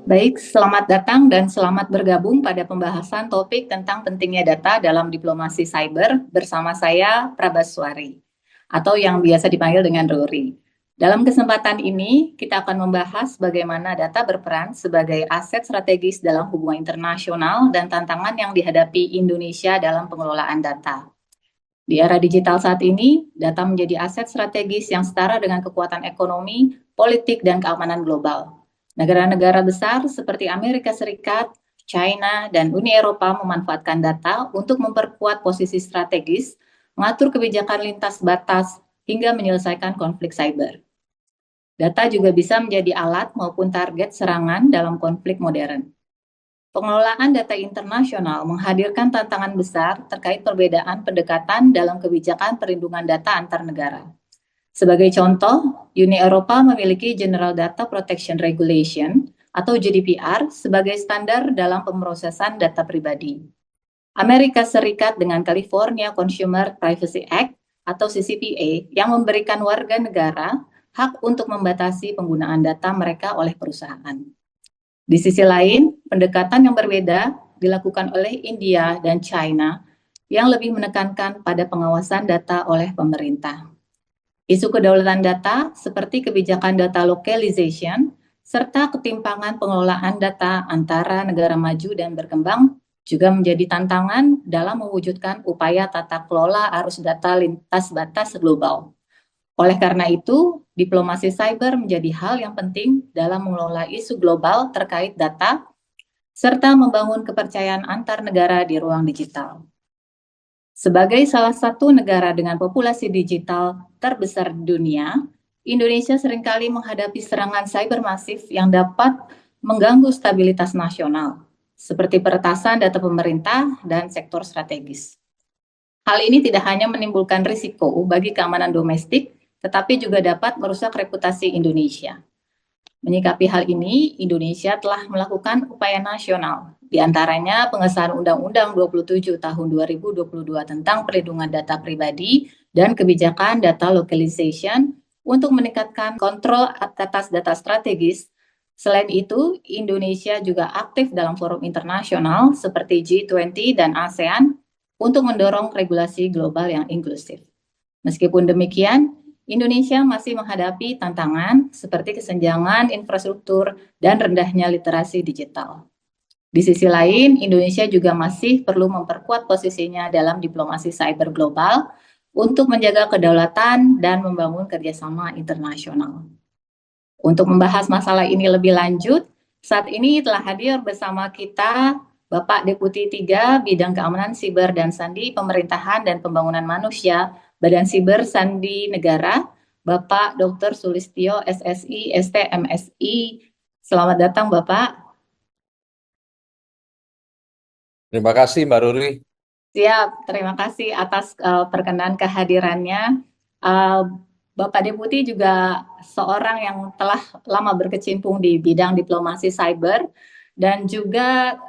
Baik, selamat datang dan selamat bergabung pada pembahasan topik tentang pentingnya data dalam diplomasi cyber bersama saya, Prabaswari, atau yang biasa dipanggil dengan Ruri. Dalam kesempatan ini, kita akan membahas bagaimana data berperan sebagai aset strategis dalam hubungan internasional dan tantangan yang dihadapi Indonesia dalam pengelolaan data. Di era digital saat ini, data menjadi aset strategis yang setara dengan kekuatan ekonomi, politik, dan keamanan global. Negara-negara besar seperti Amerika Serikat, China, dan Uni Eropa memanfaatkan data untuk memperkuat posisi strategis, mengatur kebijakan lintas batas, hingga menyelesaikan konflik cyber. Data juga bisa menjadi alat maupun target serangan dalam konflik modern. Pengelolaan data internasional menghadirkan tantangan besar terkait perbedaan pendekatan dalam kebijakan perlindungan data antar negara. Sebagai contoh, Uni Eropa memiliki General Data Protection Regulation atau GDPR sebagai standar dalam pemrosesan data pribadi. Amerika Serikat dengan California Consumer Privacy Act atau CCPA yang memberikan warga negara hak untuk membatasi penggunaan data mereka oleh perusahaan. Di sisi lain, pendekatan yang berbeda dilakukan oleh India dan China yang lebih menekankan pada pengawasan data oleh pemerintah. Isu kedaulatan data seperti kebijakan data localization serta ketimpangan pengelolaan data antara negara maju dan berkembang juga menjadi tantangan dalam mewujudkan upaya tata kelola arus data lintas batas global. Oleh karena itu, diplomasi cyber menjadi hal yang penting dalam mengelola isu global terkait data serta membangun kepercayaan antar negara di ruang digital. Sebagai salah satu negara dengan populasi digital terbesar di dunia, Indonesia seringkali menghadapi serangan cyber masif yang dapat mengganggu stabilitas nasional, seperti peretasan data pemerintah dan sektor strategis. Hal ini tidak hanya menimbulkan risiko bagi keamanan domestik, tetapi juga dapat merusak reputasi Indonesia. Menyikapi hal ini, Indonesia telah melakukan upaya nasional, di antaranya pengesahan Undang-Undang 27 tahun 2022 tentang perlindungan data pribadi dan kebijakan data localization untuk meningkatkan kontrol atas data strategis. Selain itu, Indonesia juga aktif dalam forum internasional seperti G20 dan ASEAN untuk mendorong regulasi global yang inklusif. Meskipun demikian, Indonesia masih menghadapi tantangan seperti kesenjangan infrastruktur dan rendahnya literasi digital. Di sisi lain, Indonesia juga masih perlu memperkuat posisinya dalam diplomasi cyber global untuk menjaga kedaulatan dan membangun kerjasama internasional. Untuk membahas masalah ini lebih lanjut, saat ini telah hadir bersama kita Bapak Deputi 3 Bidang Keamanan Siber dan Sandi Pemerintahan dan Pembangunan Manusia Badan Siber Sandi Negara, Bapak Dr. Sulistyo SSI STMSI. Selamat datang Bapak. Terima kasih Mbak Ruri. Siap, terima kasih atas perkenan kehadirannya. Bapak Deputi juga seorang yang telah lama berkecimpung di bidang diplomasi cyber dan juga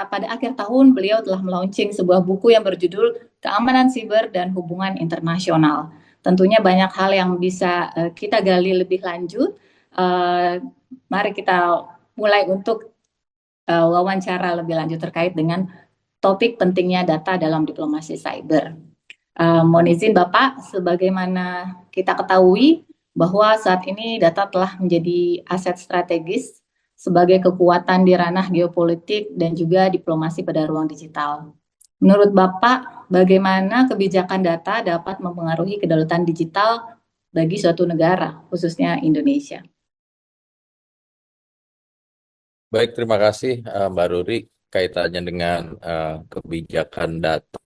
pada akhir tahun beliau telah melaunching sebuah buku yang berjudul Keamanan Siber dan Hubungan Internasional. Tentunya banyak hal yang bisa kita gali lebih lanjut. Mari kita mulai untuk wawancara lebih lanjut terkait dengan topik pentingnya data dalam diplomasi cyber. Mohon izin Bapak, sebagaimana kita ketahui bahwa saat ini data telah menjadi aset strategis sebagai kekuatan di ranah geopolitik dan juga diplomasi pada ruang digital. Menurut Bapak, bagaimana kebijakan data dapat mempengaruhi kedaulatan digital bagi suatu negara, khususnya Indonesia? Baik, terima kasih Mbak Ruri. Kaitannya dengan kebijakan data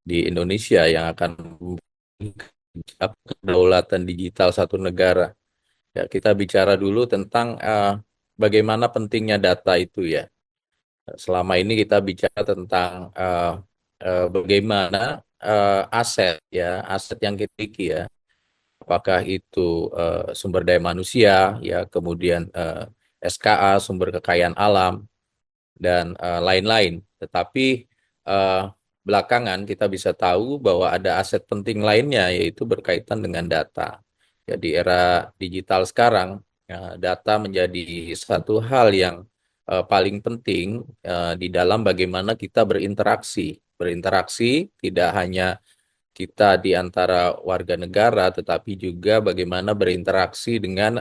di Indonesia yang akan kedaulatan digital satu negara. Ya, kita bicara dulu tentang bagaimana pentingnya data itu ya. Selama ini kita bicara tentang bagaimana aset yang kita miliki ya. Apakah itu sumber daya manusia, ya, kemudian SKA, sumber kekayaan alam, dan lain-lain. Tetapi belakangan kita bisa tahu bahwa ada aset penting lainnya, yaitu berkaitan dengan data. Ya, di era digital sekarang, Ya, data menjadi satu hal yang paling penting di dalam bagaimana kita berinteraksi. Berinteraksi tidak hanya kita di antara warga negara, tetapi juga bagaimana berinteraksi dengan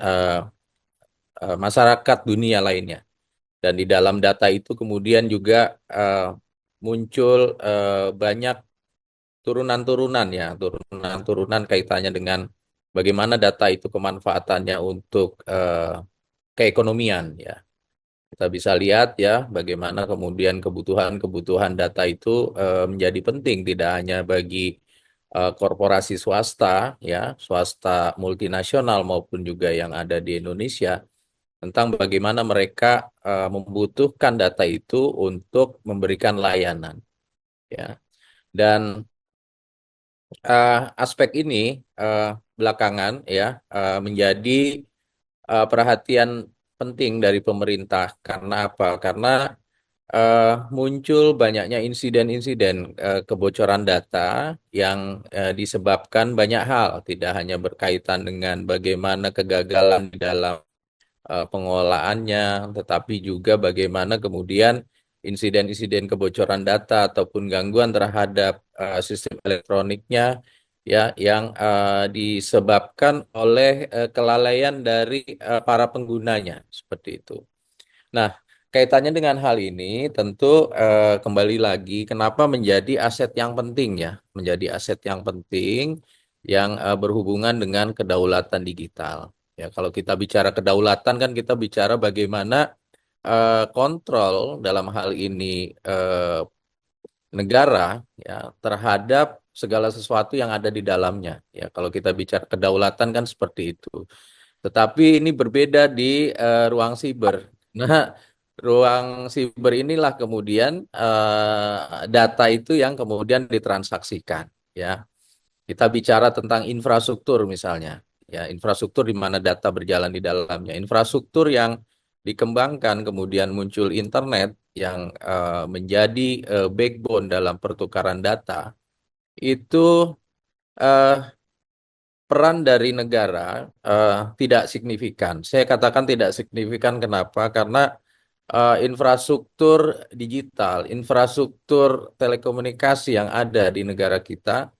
masyarakat dunia lainnya. Dan di dalam data itu kemudian juga muncul banyak turunan-turunan ya, turunan-turunan kaitannya dengan bagaimana data itu kemanfaatannya untuk keekonomian ya. Kita bisa lihat ya bagaimana kemudian kebutuhan-kebutuhan data itu menjadi penting tidak hanya bagi korporasi swasta ya, swasta multinasional maupun juga yang ada di Indonesia tentang bagaimana mereka membutuhkan data itu untuk memberikan layanan ya. Dan aspek ini belakangan ya menjadi perhatian penting dari pemerintah. Karena apa? Karena muncul banyaknya insiden-insiden kebocoran data yang disebabkan banyak hal, tidak hanya berkaitan dengan bagaimana kegagalan di dalam pengelolaannya, tetapi juga bagaimana kemudian insiden-insiden kebocoran data ataupun gangguan terhadap sistem elektroniknya ya yang disebabkan oleh kelalaian dari para penggunanya seperti itu. Nah, kaitannya dengan hal ini tentu kembali lagi kenapa menjadi aset yang penting ya, menjadi aset yang penting yang berhubungan dengan kedaulatan digital. Ya, kalau kita bicara kedaulatan kan kita bicara bagaimana kontrol dalam hal ini negara ya terhadap segala sesuatu yang ada di dalamnya. Ya, kalau kita bicara kedaulatan kan seperti itu. Tetapi ini berbeda di ruang siber. Nah, ruang siber inilah kemudian data itu yang kemudian ditransaksikan. Ya, kita bicara tentang infrastruktur misalnya. Ya, infrastruktur di mana data berjalan di dalamnya. Infrastruktur yang dikembangkan kemudian muncul internet yang menjadi backbone dalam pertukaran data itu eh, peran dari negara tidak signifikan. Saya katakan tidak signifikan kenapa? Karena infrastruktur digital, infrastruktur telekomunikasi yang ada di negara kita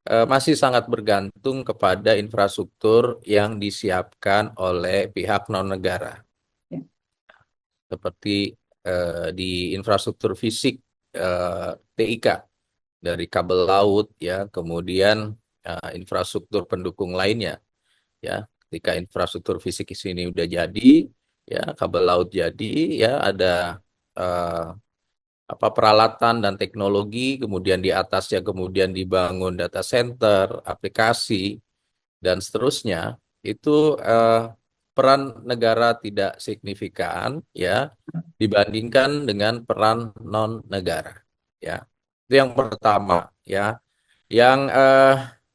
masih sangat bergantung kepada infrastruktur yang disiapkan oleh pihak non-negara, Ya. seperti di infrastruktur fisik TIK dari kabel laut ya, kemudian infrastruktur pendukung lainnya. Ya, ketika infrastruktur fisik di sini udah jadi, ya kabel laut jadi, ya ada eh, apa peralatan dan teknologi, kemudian di atasnya kemudian dibangun data center, aplikasi dan seterusnya. Itu peran negara tidak signifikan, ya, dibandingkan dengan peran non negara. Ya, itu yang pertama. Ya, yang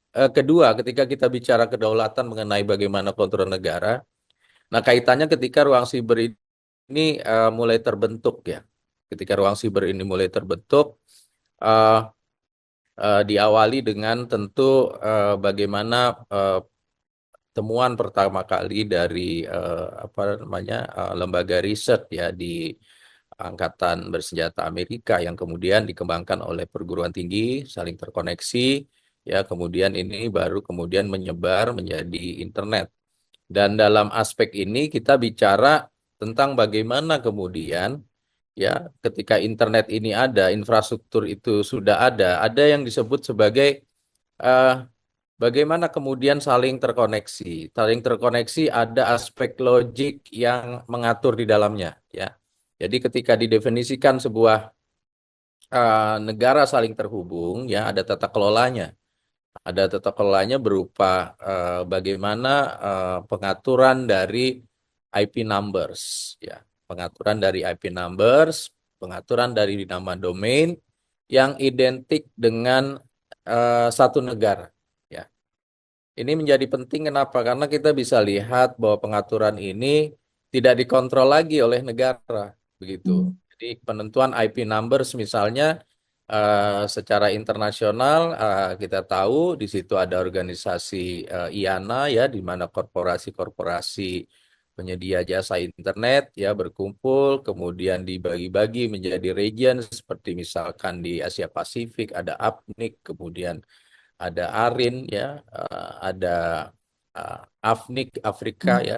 kedua, ketika kita bicara kedaulatan mengenai bagaimana kontrol negara, nah kaitannya ketika ruang siber ini mulai terbentuk ya. Ketika ruang siber ini mulai terbentuk, eh, diawali dengan tentu bagaimana eh, temuan pertama kali dari apa namanya lembaga riset ya di Angkatan Bersenjata Amerika yang kemudian dikembangkan oleh perguruan tinggi, saling terkoneksi, ya kemudian ini baru kemudian menyebar menjadi internet. Dan dalam aspek ini kita bicara tentang bagaimana kemudian ya ketika internet ini ada, infrastruktur itu sudah ada yang disebut sebagai eh, bagaimana kemudian saling terkoneksi. Saling terkoneksi ada aspek logik yang mengatur di dalamnya ya. Jadi ketika didefinisikan sebuah negara saling terhubung ya ada tata kelolanya. Ada tata kelolanya berupa bagaimana pengaturan dari IP numbers, ya, pengaturan dari IP numbers, pengaturan dari nama domain yang identik dengan satu negara. Ya, ini menjadi penting kenapa? Karena kita bisa lihat bahwa pengaturan ini tidak dikontrol lagi oleh negara, begitu. Hmm. Jadi penentuan IP numbers misalnya secara internasional kita tahu di situ ada organisasi IANA ya di mana korporasi-korporasi penyedia jasa internet ya berkumpul, kemudian dibagi-bagi menjadi region seperti misalkan di Asia Pasifik ada APNIC, kemudian ada ARIN ya, ada AFNIC Afrika Hmm. ya,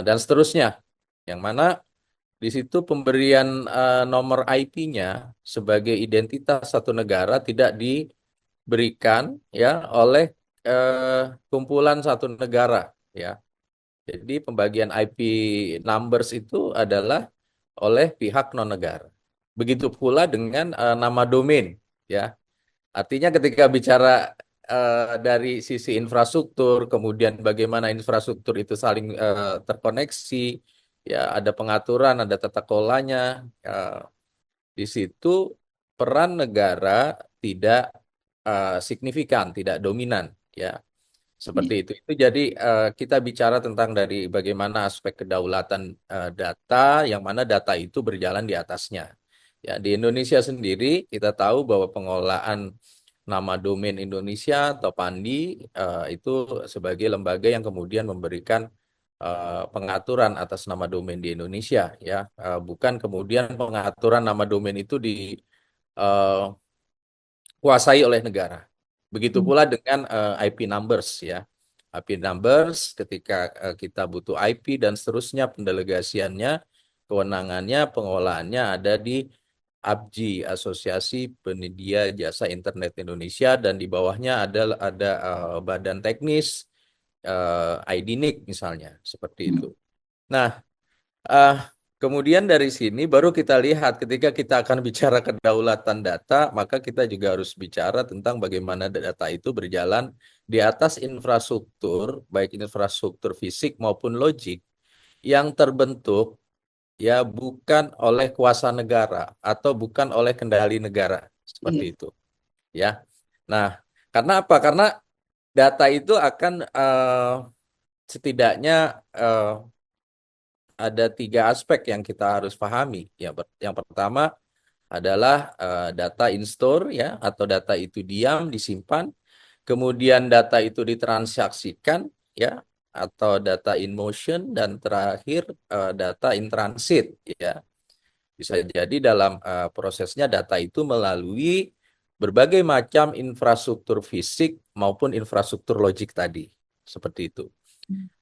dan seterusnya. Yang mana di situ pemberian nomor IP-nya sebagai identitas satu negara tidak diberikan ya oleh kumpulan satu negara ya. Jadi pembagian IP numbers itu adalah oleh pihak non-negara. Begitu pula dengan nama domain ya. Artinya ketika bicara dari sisi infrastruktur, kemudian bagaimana infrastruktur itu saling terkoneksi, ya ada pengaturan, ada tata kelolanya. Di situ peran negara tidak signifikan, tidak dominan, ya. Seperti itu. Itu jadi kita bicara tentang dari bagaimana aspek kedaulatan data, yang mana data itu berjalan di atasnya. Ya, di Indonesia sendiri kita tahu bahwa pengelolaan nama domain Indonesia atau Pandi itu sebagai lembaga yang kemudian memberikan pengaturan atas nama domain di Indonesia, ya. Bukan kemudian pengaturan nama domain itu dikuasai oleh negara. Begitu Hmm. pula dengan IP numbers ya. IP numbers ketika kita butuh IP dan seterusnya pendelegasiannya, kewenangannya, pengolahannya ada di APJI, Asosiasi Penyedia Jasa Internet Indonesia, dan di bawahnya ada badan teknis IDNIC misalnya seperti itu. Nah, ah, kemudian dari sini baru kita lihat ketika kita akan bicara kedaulatan data, maka kita juga harus bicara tentang bagaimana data itu berjalan di atas infrastruktur, baik infrastruktur fisik maupun logik yang terbentuk ya bukan oleh kuasa negara atau bukan oleh kendali negara, seperti Iya. itu ya. Nah, karena apa? Karena data itu akan setidaknya eh, ada tiga aspek yang kita harus pahami. Yang pertama adalah data in store ya, atau data itu diam disimpan, kemudian data itu ditransaksikan ya, atau data in motion, dan terakhir data in transit ya. Bisa jadi dalam prosesnya data itu melalui berbagai macam infrastruktur fisik maupun infrastruktur logik tadi, seperti itu.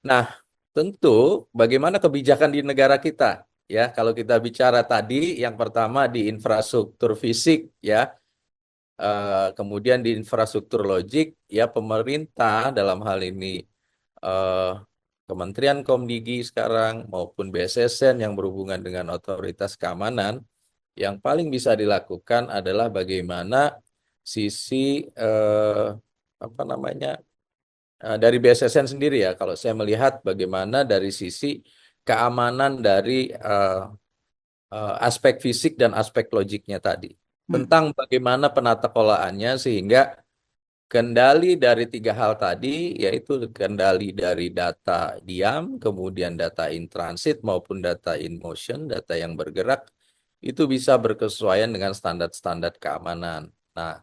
Nah, tentu bagaimana kebijakan di negara kita ya. Kalau kita bicara tadi yang pertama di infrastruktur fisik ya, kemudian di infrastruktur logik ya, pemerintah dalam hal ini eh, Kementerian Komdigi sekarang maupun BSSN yang berhubungan dengan otoritas keamanan, yang paling bisa dilakukan adalah bagaimana sisi apa namanya, dari BSSN sendiri ya, kalau saya melihat bagaimana dari sisi keamanan dari aspek fisik dan aspek logiknya tadi. Hmm. Tentang bagaimana penata kelolaannya sehingga kendali dari tiga hal tadi, yaitu kendali dari data diam, kemudian data in transit maupun data in motion, data yang bergerak, itu bisa berkesesuaian dengan standar-standar keamanan. Nah,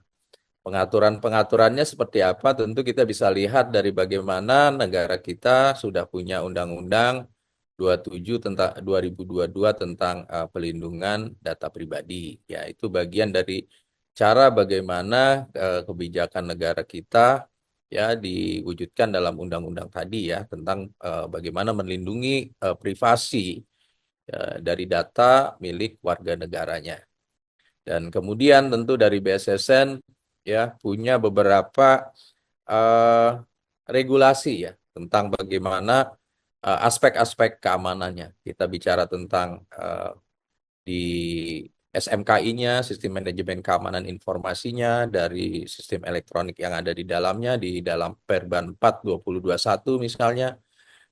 pengaturan-pengaturannya seperti apa? Tentu kita bisa lihat dari bagaimana negara kita sudah punya Undang-Undang 27 tentang 2022 tentang pelindungan data pribadi. Ya, itu bagian dari cara bagaimana kebijakan negara kita ya diwujudkan dalam undang-undang tadi ya, tentang bagaimana melindungi privasi dari data milik warga negaranya. Dan kemudian tentu dari BSSN ya punya beberapa eh, regulasi ya tentang bagaimana aspek-aspek keamanannya. Kita bicara tentang di SMKI-nya, Sistem Manajemen Keamanan Informasinya, dari sistem elektronik yang ada di dalamnya, di dalam Perban 4 2021 misalnya.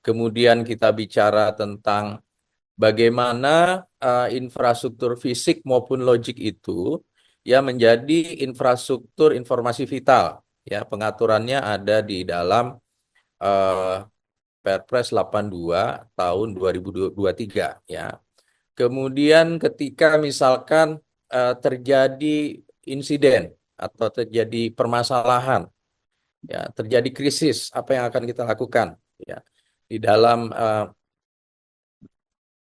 Kemudian kita bicara tentang bagaimana infrastruktur fisik maupun logik itu ya menjadi infrastruktur informasi vital. Ya, pengaturannya ada di dalam eh, Perpres 82 tahun 2023 ya. Kemudian ketika misalkan terjadi insiden atau terjadi permasalahan, ya, terjadi krisis, apa yang akan kita lakukan? Ya, di dalam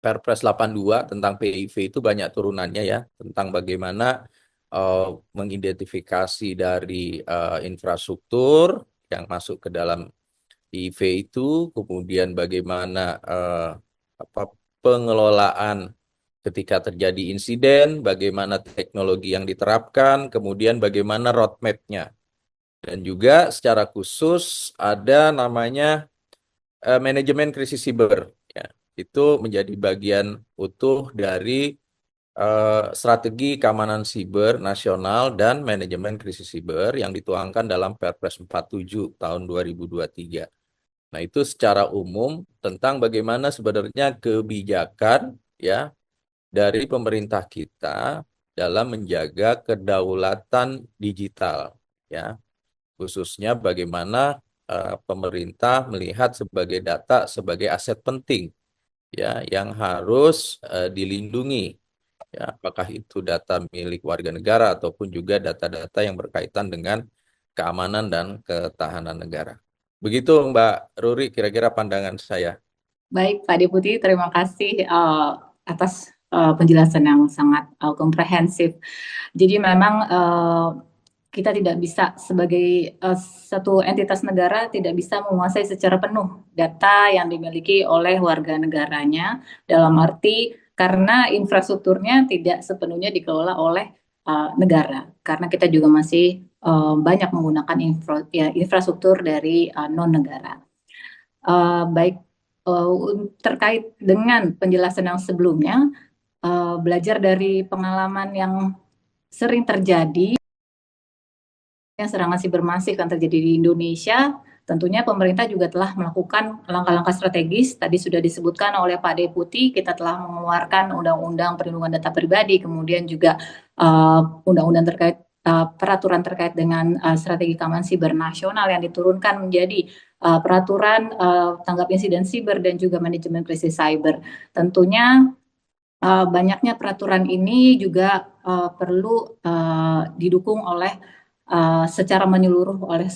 Perpres 82 tentang PIV itu banyak turunannya ya, tentang bagaimana mengidentifikasi dari infrastruktur yang masuk ke dalam PIV itu, kemudian bagaimana apa, pengelolaan ketika terjadi insiden, bagaimana teknologi yang diterapkan, kemudian bagaimana roadmap-nya. Dan juga secara khusus ada namanya manajemen krisis siber. Ya, itu menjadi bagian utuh dari strategi keamanan siber nasional dan manajemen krisis siber yang dituangkan dalam Perpres 47 tahun 2023. Nah, itu secara umum tentang bagaimana sebenarnya kebijakan ya dari pemerintah kita dalam menjaga kedaulatan digital ya, khususnya bagaimana pemerintah melihat sebagai data sebagai aset penting ya yang harus dilindungi ya, apakah itu data milik warga negara ataupun juga data-data yang berkaitan dengan keamanan dan ketahanan negara. Begitu Mbak Ruri, kira-kira pandangan saya. Baik, Pak Deputi, terima kasih atas penjelasan yang sangat komprehensif. Jadi memang kita tidak bisa sebagai satu entitas negara tidak bisa menguasai secara penuh data yang dimiliki oleh warga negaranya, dalam arti karena infrastrukturnya tidak sepenuhnya dikelola oleh negara, karena kita juga masih banyak menggunakan infrastruktur dari non-negara. Baik, terkait dengan penjelasan yang sebelumnya, belajar dari pengalaman yang sering terjadi, yang serangan siber masif yang terjadi di Indonesia, tentunya pemerintah juga telah melakukan langkah-langkah strategis. Tadi sudah disebutkan oleh Pak Deputi, kita telah mengeluarkan Undang-Undang Perlindungan Data Pribadi, kemudian juga undang-undang terkait peraturan terkait dengan strategi keamanan siber nasional yang diturunkan menjadi peraturan tanggap insiden siber dan juga manajemen krisis cyber. Tentunya banyaknya peraturan ini juga perlu didukung oleh secara menyeluruh oleh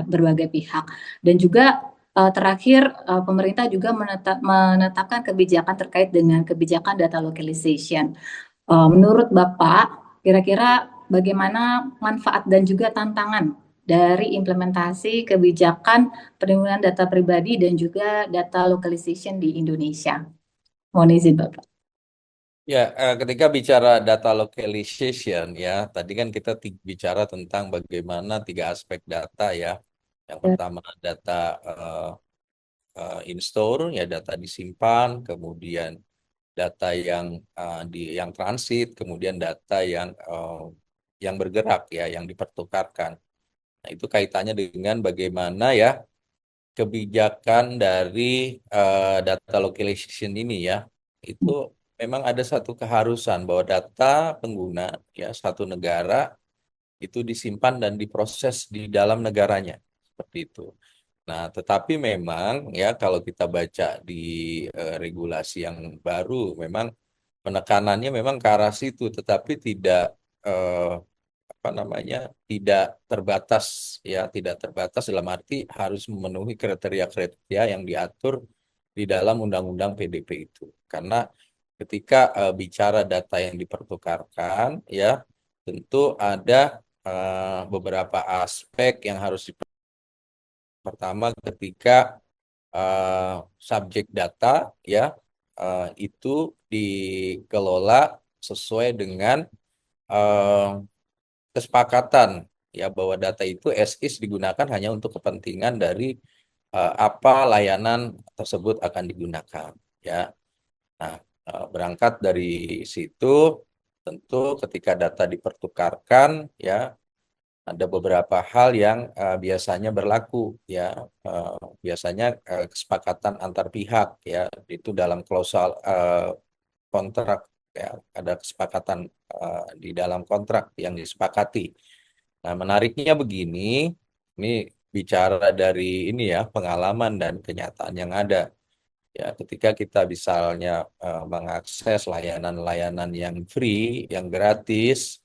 berbagai pihak. Dan juga terakhir pemerintah juga menetapkan kebijakan terkait dengan kebijakan data localization. Menurut Bapak, kira-kira bagaimana manfaat dan juga tantangan dari implementasi kebijakan perlindungan data pribadi dan juga data localization di Indonesia? Mohon izin Bapak. Ya, ketika bicara data localization ya, tadi kan kita bicara tentang bagaimana tiga aspek data ya. Yang pertama data in-store, ya data disimpan, kemudian data yang transit, kemudian data yang bergerak ya, yang dipertukarkan. Nah, itu kaitannya dengan bagaimana ya kebijakan dari data localization ini ya, itu memang ada satu keharusan bahwa data pengguna ya satu negara itu disimpan dan diproses di dalam negaranya seperti itu. Nah, tetapi memang ya kalau kita baca di regulasi yang baru, memang penekanannya memang ke arah situ, tetapi tidak eh, apa namanya tidak terbatas ya, tidak terbatas dalam arti harus memenuhi kriteria-kriteria yang diatur di dalam Undang-Undang PDP itu. Karena ketika bicara data yang dipertukarkan ya tentu ada beberapa aspek yang harus pertama ketika subjek data ya itu dikelola sesuai dengan eh, kesepakatan ya bahwa data itu as is digunakan hanya untuk kepentingan dari apa layanan tersebut akan digunakan ya. Nah, berangkat dari situ tentu ketika data dipertukarkan ya ada beberapa hal yang biasanya berlaku ya. Eh, Biasanya kesepakatan antar pihak ya itu dalam klausal kontrak ya ada kesepakatan di dalam kontrak yang disepakati. Nah, menariknya begini, ini bicara dari ini ya pengalaman dan kenyataan yang ada. Ya, ketika kita misalnya mengakses layanan-layanan yang free, yang gratis,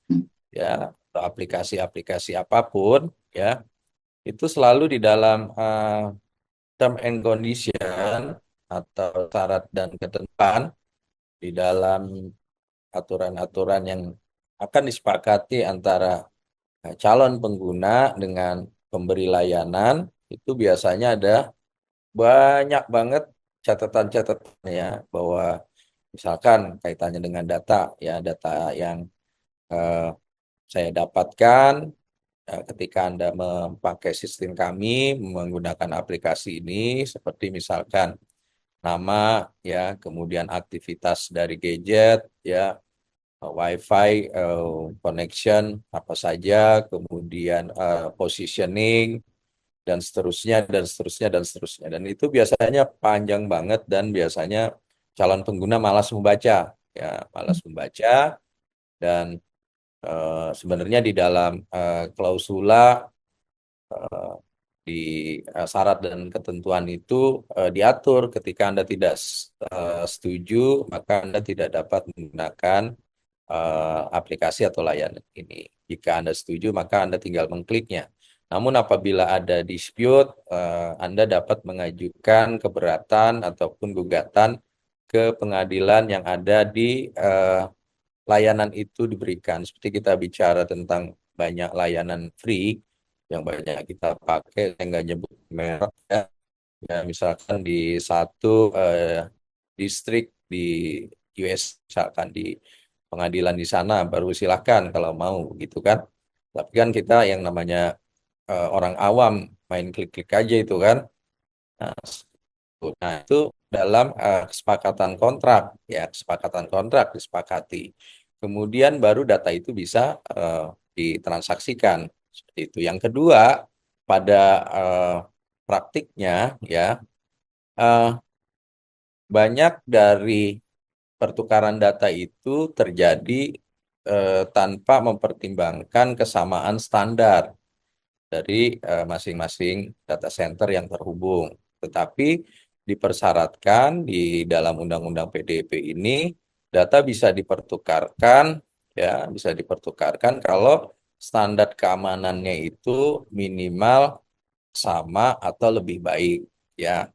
ya, atau aplikasi-aplikasi apapun, ya, itu selalu di dalam term and condition atau syarat dan ketentuan di dalam aturan-aturan yang akan disepakati antara calon pengguna dengan pemberi layanan, itu biasanya ada banyak banget catatan-catatan ya, bahwa misalkan kaitannya dengan data ya, data yang eh, saya dapatkan ketika Anda memakai sistem kami menggunakan aplikasi ini, seperti misalkan nama ya, kemudian aktivitas dari gadget ya, WiFi connection apa saja, kemudian positioning dan seterusnya dan seterusnya dan seterusnya. Dan itu biasanya panjang banget dan biasanya calon pengguna malas membaca ya, malas membaca. Dan sebenarnya di dalam klausula di syarat dan ketentuan itu diatur ketika Anda tidak setuju, maka Anda tidak dapat menggunakan aplikasi atau layanan ini. Jika Anda setuju, maka Anda tinggal mengkliknya. Namun apabila ada dispute, Anda dapat mengajukan keberatan ataupun gugatan ke pengadilan yang ada di layanan itu diberikan. Seperti kita bicara tentang banyak layanan free yang banyak kita pakai, saya nggak nyebut merek ya. Ya, misalkan di satu distrik di US, misalkan di pengadilan di sana, baru silahkan kalau mau gitu kan. Tapi kan kita yang namanya orang awam main klik-klik aja itu kan. Nah, nah, itu dalam kesepakatan kontrak, ya kesepakatan kontrak disepakati. Kemudian baru data itu bisa ditransaksikan seperti itu. Yang kedua, pada eh, praktiknya ya, eh, banyak dari pertukaran data itu terjadi tanpa mempertimbangkan kesamaan standar dari masing-masing data center yang terhubung. Tetapi dipersyaratkan di dalam Undang-Undang PDP ini, data bisa dipertukarkan, ya, bisa dipertukarkan kalau standar keamanannya itu minimal sama atau lebih baik, ya.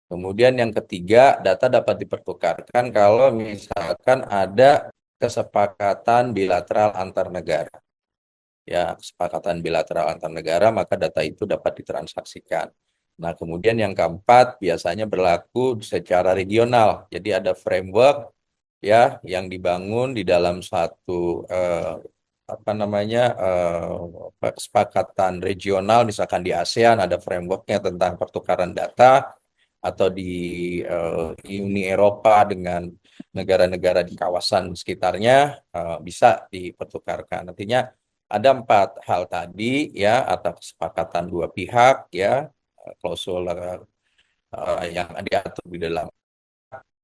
Kemudian yang ketiga, data dapat dipertukarkan kalau misalkan ada kesepakatan bilateral antar negara. Ya, kesepakatan bilateral antar negara, maka data itu dapat ditransaksikan. Nah, kemudian yang keempat biasanya berlaku secara regional. Jadi ada framework ya yang dibangun di dalam satu apa namanya kesepakatan regional, misalkan di ASEAN ada frameworknya tentang pertukaran data, atau di Uni Eropa dengan negara-negara di kawasan sekitarnya bisa dipertukarkan. Nantinya ada empat hal tadi ya, atau kesepakatan dua pihak ya, klausul yang diatur di dalam,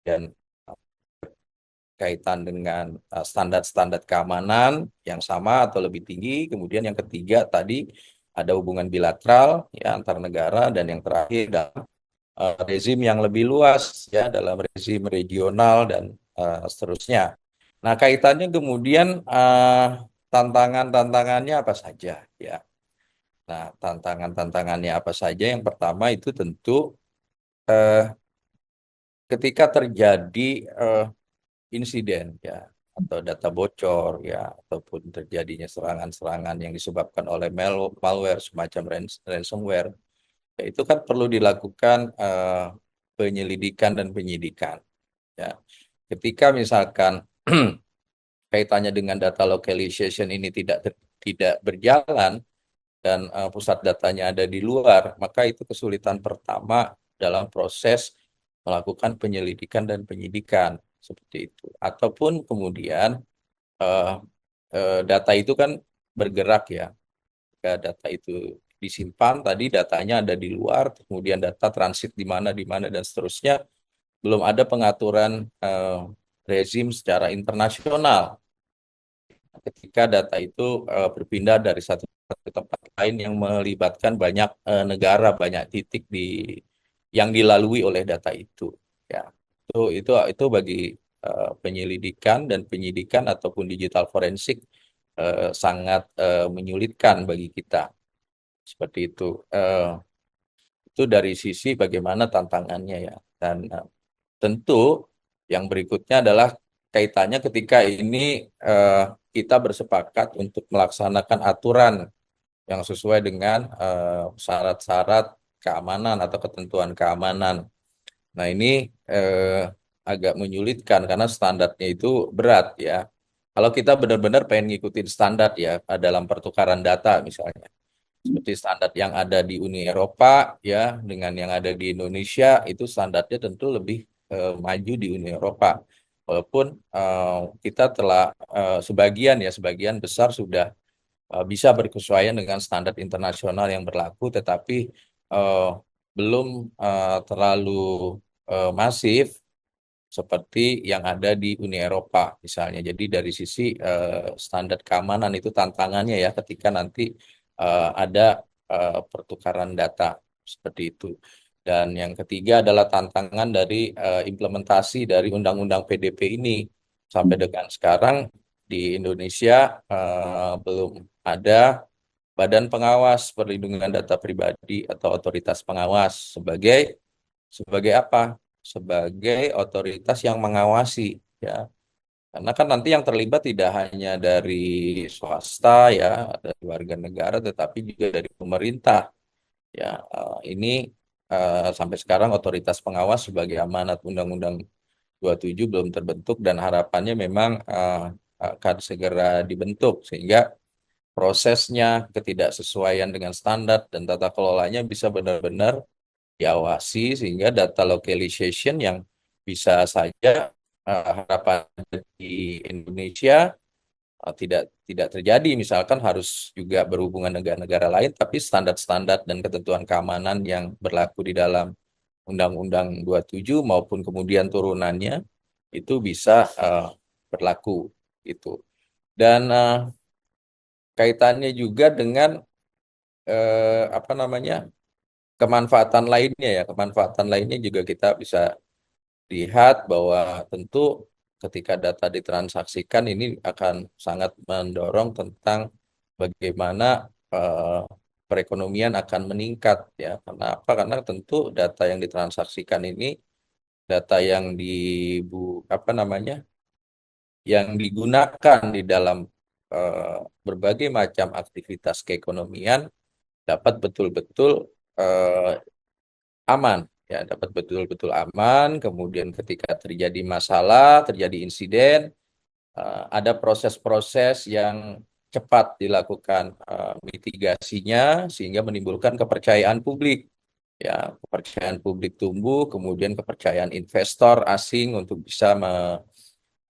dan kaitan dengan standar-standar keamanan yang sama atau lebih tinggi. Kemudian yang ketiga tadi ada hubungan bilateral ya antar negara, dan yang terakhir dalam rezim yang lebih luas ya, dalam rezim regional dan seterusnya. Nah, kaitannya kemudian tantangan-tantangannya apa saja ya. Nah, tantangan-tantangannya apa saja? Yang pertama itu tentu eh, ketika terjadi eh, insiden ya, atau data bocor ya, ataupun terjadinya serangan-serangan yang disebabkan oleh malware semacam ransomware, ya, itu kan perlu dilakukan penyelidikan dan penyidikan ya. Ketika misalkan kaitannya dengan data localization ini tidak berjalan, dan pusat datanya ada di luar, maka itu kesulitan pertama dalam proses melakukan penyelidikan dan penyidikan seperti itu. Ataupun kemudian eh, data itu kan bergerak ya. Jika data itu disimpan, tadi datanya ada di luar, kemudian data transit di mana dan seterusnya, belum ada pengaturan rezim secara internasional ketika data itu berpindah dari satu ke tempat lain yang melibatkan banyak negara, banyak titik yang dilalui oleh data itu. Ya, itu bagi penyelidikan dan penyidikan ataupun digital forensik sangat menyulitkan bagi kita. Seperti itu. Itu dari sisi bagaimana tantangannya ya. Dan tentu Yang berikutnya adalah kaitannya ketika ini kita bersepakat untuk melaksanakan aturan yang sesuai dengan syarat-syarat keamanan atau ketentuan keamanan. Nah, ini agak menyulitkan karena standarnya itu berat ya. Kalau kita benar-benar pengen ngikutin standar ya dalam pertukaran data misalnya, seperti standar yang ada di Uni Eropa ya dengan yang ada di Indonesia itu standarnya tentu lebih maju di Uni Eropa. Walaupun kita telah sebagian besar sudah bisa berkesesuaian dengan standar internasional yang berlaku, tetapi eh, belum terlalu masif seperti yang ada di Uni Eropa misalnya. Jadi dari sisi standar keamanan itu tantangannya ya ketika nanti ada pertukaran data seperti itu. Dan yang ketiga adalah tantangan dari implementasi dari Undang-Undang PDP ini. Sampai dengan sekarang di Indonesia belum ada Badan Pengawas Perlindungan Data Pribadi atau otoritas pengawas sebagai sebagai apa? Sebagai otoritas yang mengawasi ya. Karena kan nanti yang terlibat tidak hanya dari swasta ya, dari warga negara, tetapi juga dari pemerintah ya. Ini sampai sekarang otoritas pengawas sebagai amanat Undang-Undang 27 belum terbentuk dan harapannya memang akan segera dibentuk sehingga prosesnya ketidaksesuaian dengan standar dan tata kelolanya bisa benar-benar diawasi sehingga data localization yang bisa saja harapan di Indonesia tidak tidak terjadi, misalkan harus juga berhubungan dengan negara lain tapi standar-standar dan ketentuan keamanan yang berlaku di dalam Undang-Undang 27 maupun kemudian turunannya itu bisa berlaku itu. Dan kaitannya juga dengan apa namanya kemanfaatan lainnya ya, kemanfaatan lainnya juga kita bisa lihat bahwa tentu ketika data ditransaksikan ini akan sangat mendorong tentang bagaimana perekonomian akan meningkat ya. Kenapa? Karena tentu data yang ditransaksikan ini data yang apa namanya yang digunakan di dalam berbagai macam aktivitas keekonomian dapat betul-betul eh, aman ya, dapat betul-betul aman. Kemudian ketika terjadi masalah, terjadi insiden, ada proses-proses yang cepat dilakukan mitigasinya sehingga menimbulkan kepercayaan publik. Ya, kepercayaan publik tumbuh, kemudian kepercayaan investor asing untuk bisa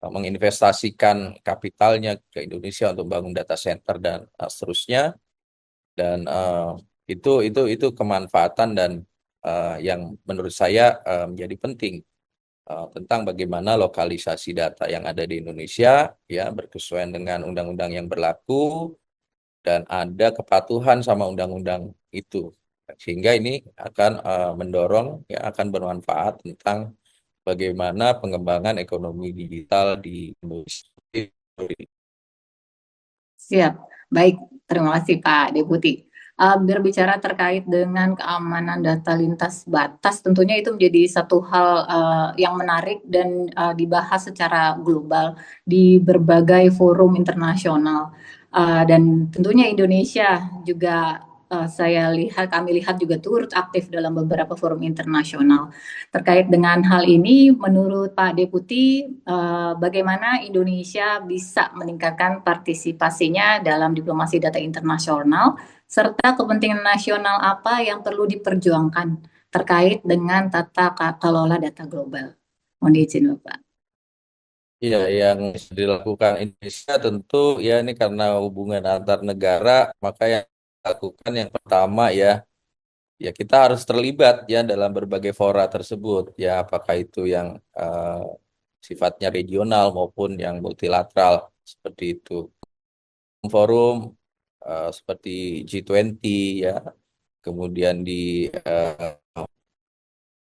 menginvestasikan kapitalnya ke Indonesia untuk membangun data center dan seterusnya. Dan itu kemanfaatan dan yang menurut saya menjadi penting tentang bagaimana lokalisasi data yang ada di Indonesia ya berkesesuaian dengan undang-undang yang berlaku dan ada kepatuhan sama undang-undang itu sehingga ini akan mendorong ya akan bermanfaat tentang bagaimana pengembangan ekonomi digital di Indonesia. Siap, baik. Terima kasih Pak Deputi. Berbicara terkait dengan keamanan data lintas batas, tentunya itu menjadi satu hal yang menarik dan dibahas secara global di berbagai forum internasional. Dan tentunya Indonesia juga kami lihat juga turut aktif dalam beberapa forum internasional. Terkait dengan hal ini, menurut Pak Deputi, bagaimana Indonesia bisa meningkatkan partisipasinya dalam diplomasi data internasional, serta kepentingan nasional apa yang perlu diperjuangkan terkait dengan tata kelola data global. Mohon izin, Bapak. Iya, yang dilakukan Indonesia tentu ya ini karena hubungan antar negara, maka yang dilakukan yang pertama ya, ya kita harus terlibat ya dalam berbagai fora tersebut ya, apakah itu yang sifatnya regional maupun yang multilateral seperti itu. Forum seperti G20 ya, kemudian di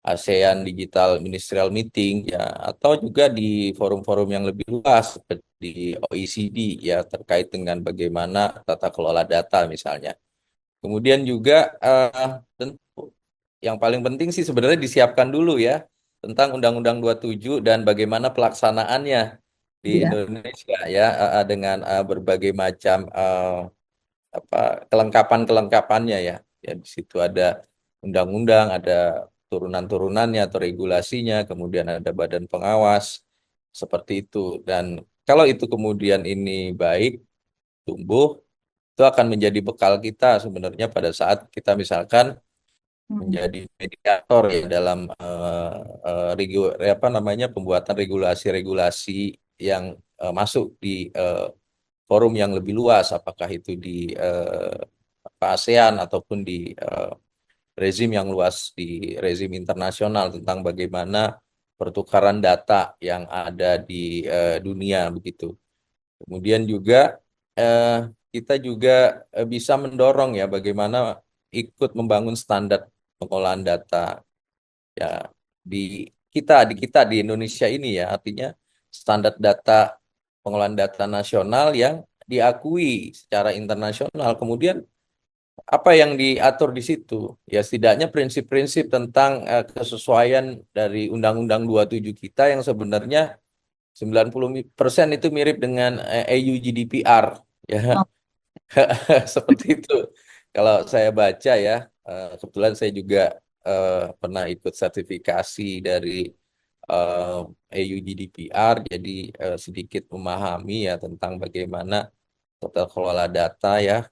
ASEAN Digital Ministerial Meeting ya atau juga di forum-forum yang lebih luas seperti OECD ya terkait dengan bagaimana tata kelola data misalnya. Kemudian juga tentu yang paling penting sih sebenarnya disiapkan dulu ya tentang Undang-Undang 27 dan bagaimana pelaksanaannya di Iya. Indonesia ya, dengan berbagai macam apa kelengkapan-kelengkapannya ya. Ya di situ ada undang-undang, ada turunan-turunannya atau regulasinya, kemudian ada badan pengawas seperti itu. Dan kalau itu kemudian ini baik, tumbuh, itu akan menjadi bekal kita sebenarnya pada saat kita misalkan Hmm. menjadi mediator ya dalam apa namanya pembuatan regulasi-regulasi yang masuk di forum yang lebih luas, apakah itu di apa, ASEAN ataupun di rezim yang luas di rezim internasional tentang bagaimana pertukaran data yang ada di dunia begitu. Kemudian juga eh, kita juga bisa mendorong ya bagaimana ikut membangun standar pengolahan data ya di kita di Indonesia ini ya, artinya standar data pengolahan data nasional yang diakui secara internasional. Kemudian apa yang diatur di situ? Ya setidaknya prinsip-prinsip tentang kesesuaian dari Undang-Undang 27 kita yang sebenarnya 90% itu mirip dengan EU GDPR ya. Oh, Seperti itu. Kalau saya baca ya, kebetulan saya juga pernah ikut sertifikasi dari eh, EU GDPR, jadi sedikit memahami ya tentang bagaimana tata kelola data ya,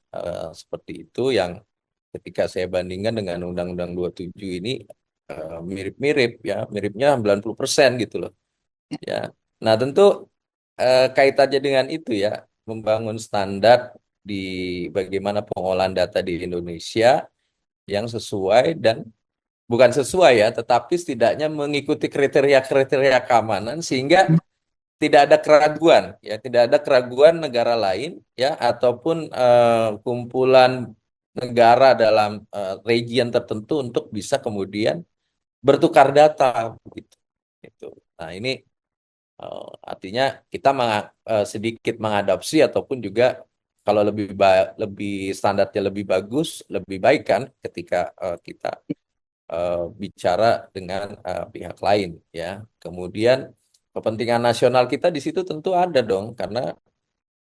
seperti itu yang ketika saya bandingkan dengan Undang-Undang 27 ini mirip-mirip ya, miripnya 90% gitu loh. Ya. Nah, tentu kaitannya dengan itu ya, membangun standar di bagaimana pengolahan data di Indonesia yang sesuai dan bukan sesuai ya, tetapi setidaknya mengikuti kriteria-kriteria keamanan sehingga tidak ada keraguan ya, tidak ada keraguan negara lain ya ataupun kumpulan negara dalam region tertentu untuk bisa kemudian bertukar data gitu. Gitu. Nah, ini artinya kita sedikit mengadopsi ataupun juga kalau lebih standarnya lebih bagus, lebih baik kan ketika kita bicara dengan pihak lain ya. Kemudian kepentingan nasional kita di situ tentu ada dong karena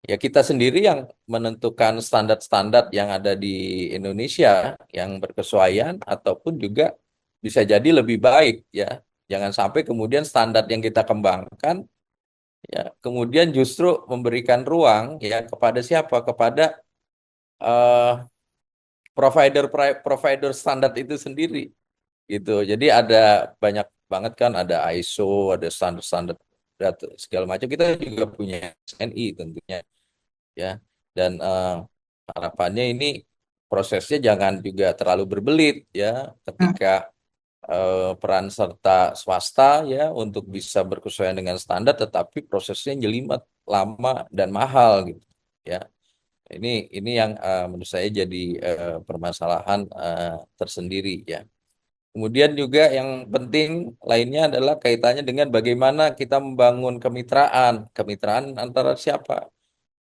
ya kita sendiri yang menentukan standar-standar yang ada di Indonesia yang berkesesuaian ataupun juga bisa jadi lebih baik ya. Jangan sampai kemudian standar yang kita kembangkan ya kemudian justru memberikan ruang ya kepada siapa, kepada eh, provider standar itu sendiri gitu. Jadi ada banyak banget kan, ada ISO, ada standar-standar data segala macam, kita juga punya SNI tentunya ya. Dan harapannya ini prosesnya jangan juga terlalu berbelit ya hmm. ketika peran serta swasta ya untuk bisa berkesesuaian dengan standar, tetapi prosesnya jelimet, lama dan mahal gitu ya. Ini yang menurut saya jadi permasalahan tersendiri ya. Kemudian juga yang penting lainnya adalah kaitannya dengan bagaimana kita membangun kemitraan, kemitraan antara siapa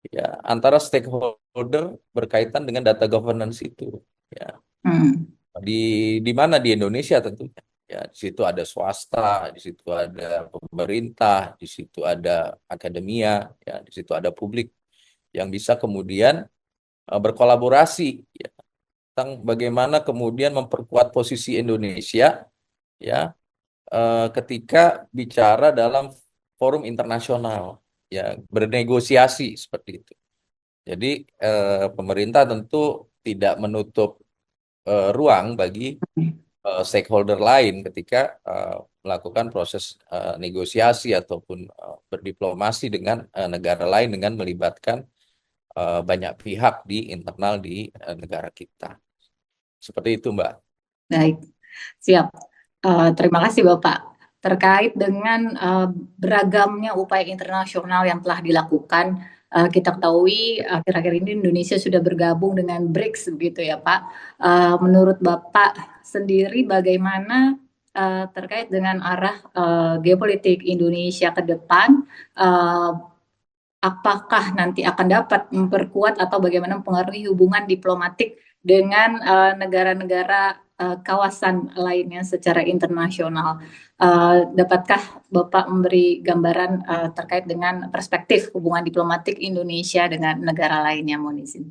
ya, antara stakeholder berkaitan dengan data governance itu ya. Hmm. di di mana di Indonesia tentunya ya, di situ ada swasta, di situ ada pemerintah, di situ ada akademia ya, di situ ada publik yang bisa kemudian berkolaborasi ya, tentang bagaimana kemudian memperkuat posisi Indonesia ya ketika bicara dalam forum internasional ya, bernegosiasi seperti itu. Jadi pemerintah tentu tidak menutup ruang bagi stakeholder lain ketika melakukan proses negosiasi ataupun berdiplomasi dengan negara lain dengan melibatkan banyak pihak di internal di negara kita. Seperti itu, Mbak. Baik, siap. Terima kasih Bapak. Terkait dengan beragamnya upaya internasional yang telah dilakukan, kita ketahui akhir-akhir ini Indonesia sudah bergabung dengan BRICS, begitu ya Pak. Menurut Bapak sendiri bagaimana terkait dengan arah geopolitik Indonesia ke depan? Uh, Apakah nanti akan dapat memperkuat atau bagaimana mempengaruhi hubungan diplomatik dengan negara-negara kawasan lainnya secara internasional. Dapatkah Bapak memberi gambaran terkait dengan perspektif hubungan diplomatik Indonesia dengan negara lainnya, mohon izin?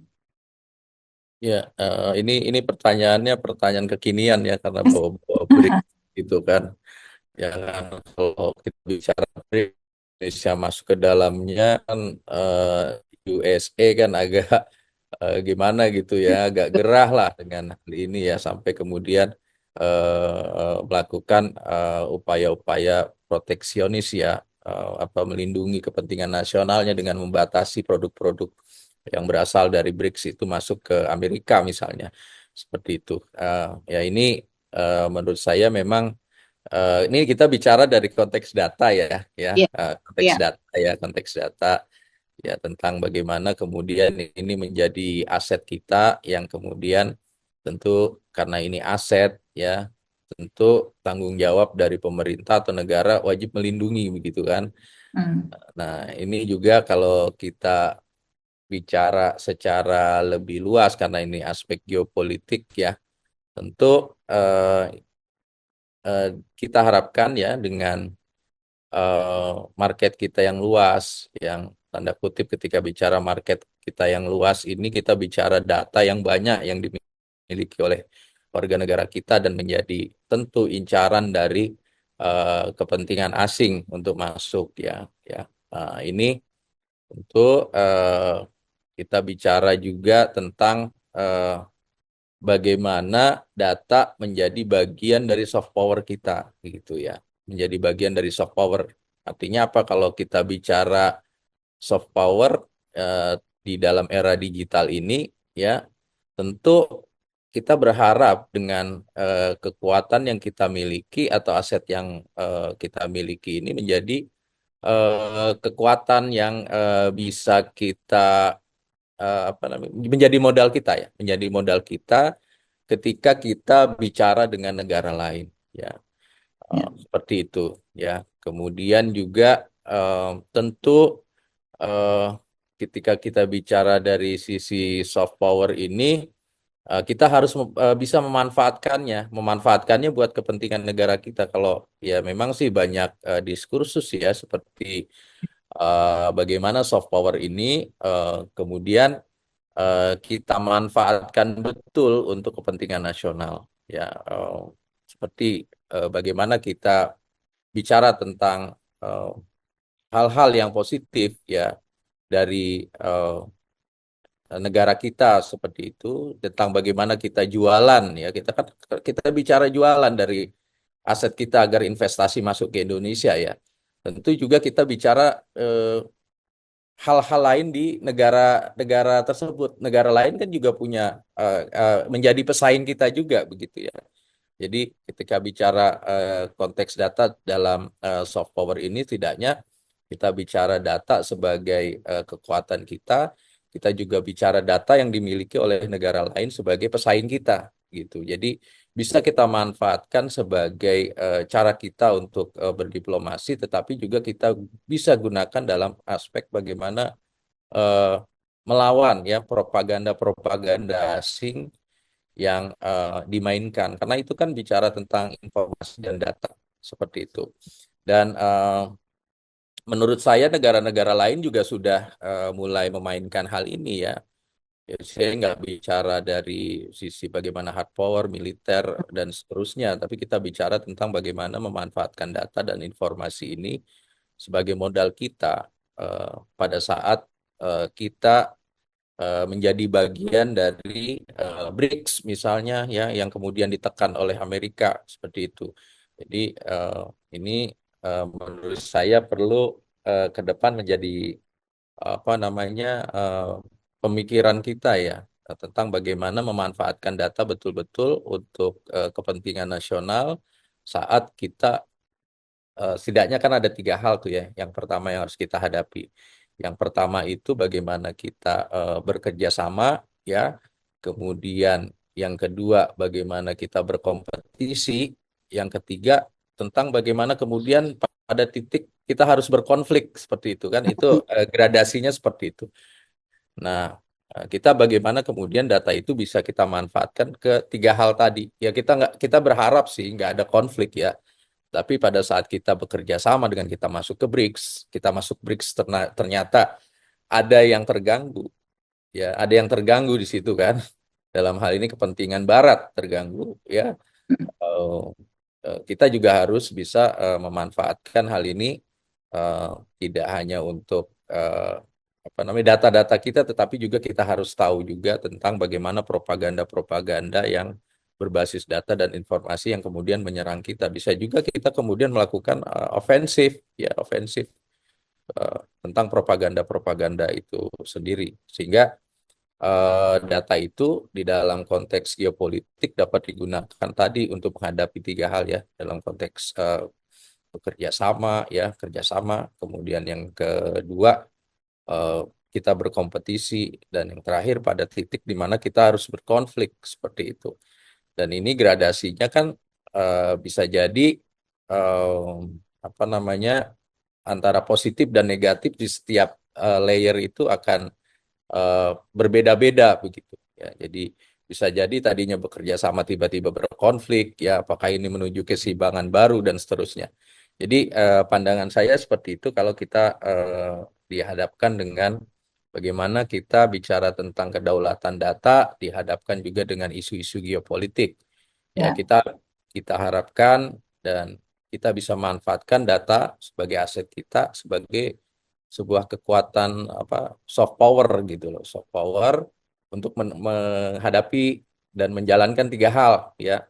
Ya, ini pertanyaannya pertanyaan kekinian ya karena bawa BRIC gitu kan. Ya kan, kalau kita bicara BRIC, Indonesia masuk ke dalamnya kan USA kan agak gimana gitu ya, agak gerah lah dengan hal ini ya sampai kemudian melakukan upaya-upaya proteksionis ya, apa melindungi kepentingan nasionalnya dengan membatasi produk-produk yang berasal dari BRICS itu masuk ke Amerika misalnya, seperti itu. Ya ini menurut saya memang ini kita bicara dari konteks data ya, ya Iya, konteks iya. data ya, konteks data ya tentang bagaimana kemudian ini menjadi aset kita yang kemudian tentu karena ini aset ya, tentu tanggung jawab dari pemerintah atau negara wajib melindungi begitu kan. Hmm. Nah, ini juga kalau kita bicara secara lebih luas karena ini aspek geopolitik ya, tentu eh, eh, kita harapkan ya dengan market kita yang luas, yang tanda kutip ketika bicara market kita yang luas ini kita bicara data yang banyak yang dimiliki oleh warga negara kita dan menjadi tentu incaran dari kepentingan asing untuk masuk ya, ya. Ini tentu kita bicara juga tentang eh, bagaimana data menjadi bagian dari soft power kita, gitu ya. Menjadi bagian dari soft power. Artinya apa kalau kita bicara soft power eh, di dalam era digital ini, ya, tentu kita berharap dengan kekuatan yang kita miliki atau aset yang kita miliki ini menjadi kekuatan yang bisa kita apa namanya menjadi modal kita ya, menjadi modal kita ketika kita bicara dengan negara lain ya. Ya. Seperti itu ya. Kemudian juga tentu eh, ketika kita bicara dari sisi soft power ini kita harus bisa memanfaatkannya buat kepentingan negara kita. Kalau ya memang sih banyak diskursus ya seperti bagaimana soft power ini kemudian kita manfaatkan betul untuk kepentingan nasional ya, seperti bagaimana kita bicara tentang eh, hal-hal yang positif ya dari negara kita seperti itu, tentang bagaimana kita jualan ya, kita kan kita bicara jualan dari aset kita agar investasi masuk ke Indonesia ya, tentu juga kita bicara hal-hal lain di negara-negara tersebut. Negara lain kan juga punya menjadi pesaing kita juga begitu ya. Jadi ketika bicara konteks data dalam soft power ini, tidaknya kita bicara data sebagai kekuatan kita, kita juga bicara data yang dimiliki oleh negara lain sebagai pesaing kita gitu. Jadi bisa kita manfaatkan sebagai cara kita untuk berdiplomasi, tetapi juga kita bisa gunakan dalam aspek bagaimana eh, melawan ya propaganda-propaganda asing yang dimainkan. Karena itu kan bicara tentang informasi dan data seperti itu. Dan menurut saya negara-negara lain juga sudah mulai memainkan hal ini ya. Ya, saya nggak bicara dari sisi bagaimana hard power, militer, dan seterusnya, tapi kita bicara tentang bagaimana memanfaatkan data dan informasi ini sebagai modal kita pada saat kita menjadi bagian dari BRICS misalnya ya, yang kemudian ditekan oleh Amerika seperti itu. Jadi ini menurut saya perlu ke depan menjadi apa namanya pemikiran kita ya, tentang bagaimana memanfaatkan data betul-betul untuk kepentingan nasional saat kita setidaknya kan ada tiga hal tuh ya. Yang pertama yang harus kita hadapi. Yang pertama itu bagaimana kita bekerja sama ya. Kemudian yang kedua bagaimana kita berkompetisi. Yang ketiga tentang bagaimana kemudian pada titik kita harus berkonflik seperti itu kan. Itu gradasinya seperti itu. Nah, Kita bagaimana kemudian data itu bisa kita manfaatkan ke tiga hal tadi. Ya kita berharap sih nggak ada konflik ya. Tapi pada saat kita bekerja sama dengan kita masuk ke BRICS, kita masuk BRICS ternyata ada yang terganggu. Ya, ada yang terganggu di situ kan. Dalam hal ini kepentingan Barat terganggu ya. Eh, kita juga harus bisa memanfaatkan hal ini eh, tidak hanya untuk apa namanya data-data kita, tetapi juga kita harus tahu juga tentang bagaimana propaganda-propaganda yang berbasis data dan informasi yang kemudian menyerang kita. Bisa juga kita kemudian melakukan ofensif, ya ofensif tentang propaganda-propaganda itu sendiri, sehingga data itu di dalam konteks geopolitik dapat digunakan tadi untuk menghadapi tiga hal ya dalam konteks bekerja sama ya kerjasama, kemudian yang kedua eh, kita berkompetisi, dan yang terakhir pada titik di mana kita harus berkonflik seperti itu. Dan ini gradasinya kan bisa jadi eh, apa namanya antara positif dan negatif di setiap layer itu akan berbeda-beda begitu ya. Jadi bisa jadi tadinya bekerja sama tiba-tiba berkonflik ya, apakah ini menuju keseimbangan baru dan seterusnya. Jadi pandangan saya seperti itu kalau kita dihadapkan dengan bagaimana kita bicara tentang kedaulatan data dihadapkan juga dengan isu-isu geopolitik. Ya, Ya, kita harapkan dan kita bisa manfaatkan data sebagai aset kita, sebagai sebuah kekuatan apa soft power gitu loh, soft power untuk menghadapi dan menjalankan tiga hal ya.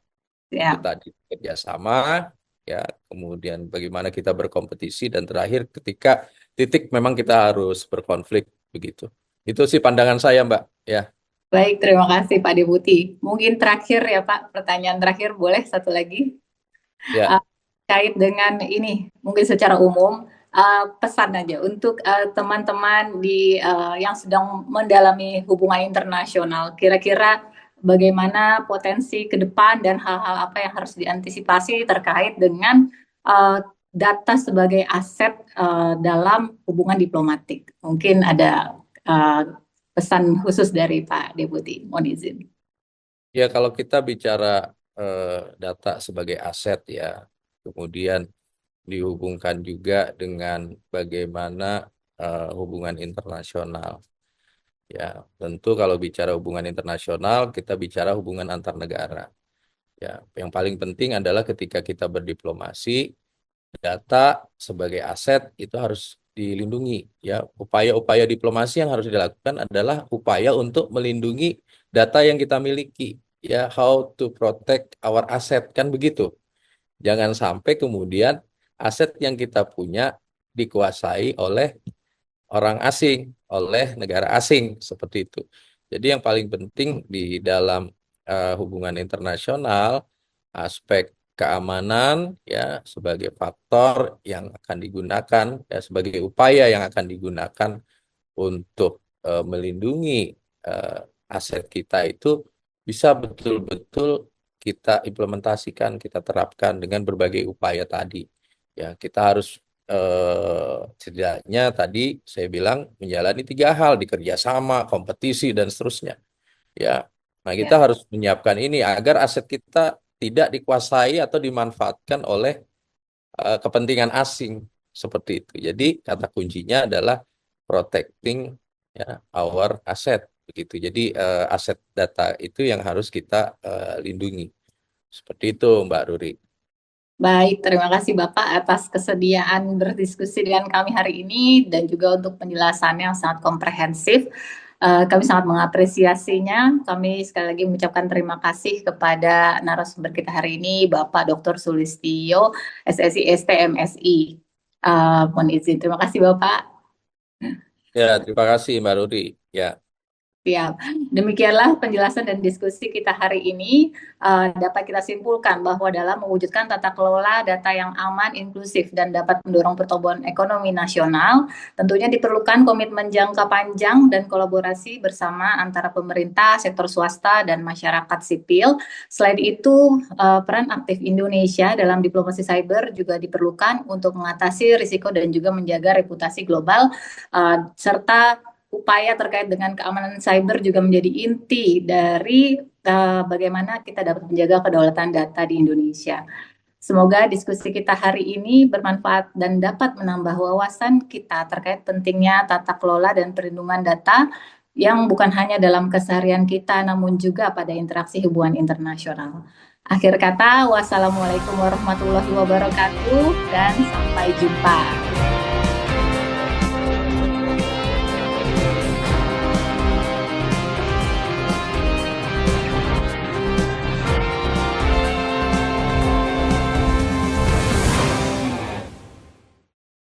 Itu ya. tadi kerjasama ya, kemudian bagaimana kita berkompetisi, dan terakhir ketika titik memang kita harus berkonflik begitu. Itu sih pandangan saya, Mbak. Ya, Baik, terima kasih Pak Deputi. Mungkin terakhir ya Pak, pertanyaan terakhir boleh satu lagi. ya. Uh, Kait dengan ini, mungkin secara umum, pesan aja untuk teman-teman yang sedang mendalami hubungan internasional. Kira-kira bagaimana potensi ke depan dan hal-hal apa yang harus diantisipasi terkait dengan uh, data sebagai aset dalam hubungan diplomatik. Mungkin ada pesan khusus dari Pak Deputi. Mohon izin. Ya, kalau kita bicara data sebagai aset ya, kemudian dihubungkan juga dengan bagaimana hubungan internasional. Ya, tentu kalau bicara hubungan internasional, kita bicara hubungan antar negara. Ya, yang paling penting adalah ketika kita berdiplomasi, data sebagai aset itu harus dilindungi. Ya, upaya-upaya diplomasi yang harus dilakukan adalah upaya untuk melindungi data yang kita miliki. Ya, how to protect our asset kan begitu. Jangan sampai kemudian aset yang kita punya dikuasai oleh orang asing, oleh negara asing seperti itu. Jadi yang paling penting di dalam hubungan internasional, aspek keamanan ya sebagai faktor yang akan digunakan ya sebagai upaya yang akan digunakan untuk melindungi eh, aset kita itu bisa betul-betul kita implementasikan, kita terapkan dengan berbagai upaya tadi. Ya, kita harus setidaknya tadi saya bilang menjalani tiga hal di kerjasama, kompetisi dan seterusnya. Ya, nah kita Ya. harus menyiapkan ini agar aset kita tidak dikuasai atau dimanfaatkan oleh kepentingan asing seperti itu. Jadi kata kuncinya adalah protecting ya our asset begitu. Jadi aset data itu yang harus kita lindungi. Seperti itu, Mbak Ruri. Baik, terima kasih Bapak atas kesediaan berdiskusi dengan kami hari ini dan juga untuk penjelasannya yang sangat komprehensif. Kami sangat mengapresiasinya. Kami sekali lagi mengucapkan terima kasih kepada narasumber kita hari ini, Bapak Dr. Sulistyo, SSI STMSI. Mohon izin, terima kasih Bapak. Ya, terima kasih Mbak Ruri. Ya. Siap. Demikianlah penjelasan dan diskusi kita hari ini. Dapat kita simpulkan bahwa dalam mewujudkan tata kelola data yang aman, inklusif, dan dapat mendorong pertumbuhan ekonomi nasional, tentunya diperlukan komitmen jangka panjang dan kolaborasi bersama antara pemerintah, sektor swasta, dan masyarakat sipil. Selain itu, peran aktif Indonesia dalam diplomasi cyber juga diperlukan untuk mengatasi risiko dan juga menjaga reputasi global, serta upaya terkait dengan keamanan cyber juga menjadi inti dari bagaimana kita dapat menjaga kedaulatan data di Indonesia. Semoga diskusi kita hari ini bermanfaat dan dapat menambah wawasan kita terkait pentingnya tata kelola dan perlindungan data yang bukan hanya dalam keseharian kita, namun juga pada interaksi hubungan internasional. Akhir kata, wassalamualaikum warahmatullahi wabarakatuh, dan sampai jumpa.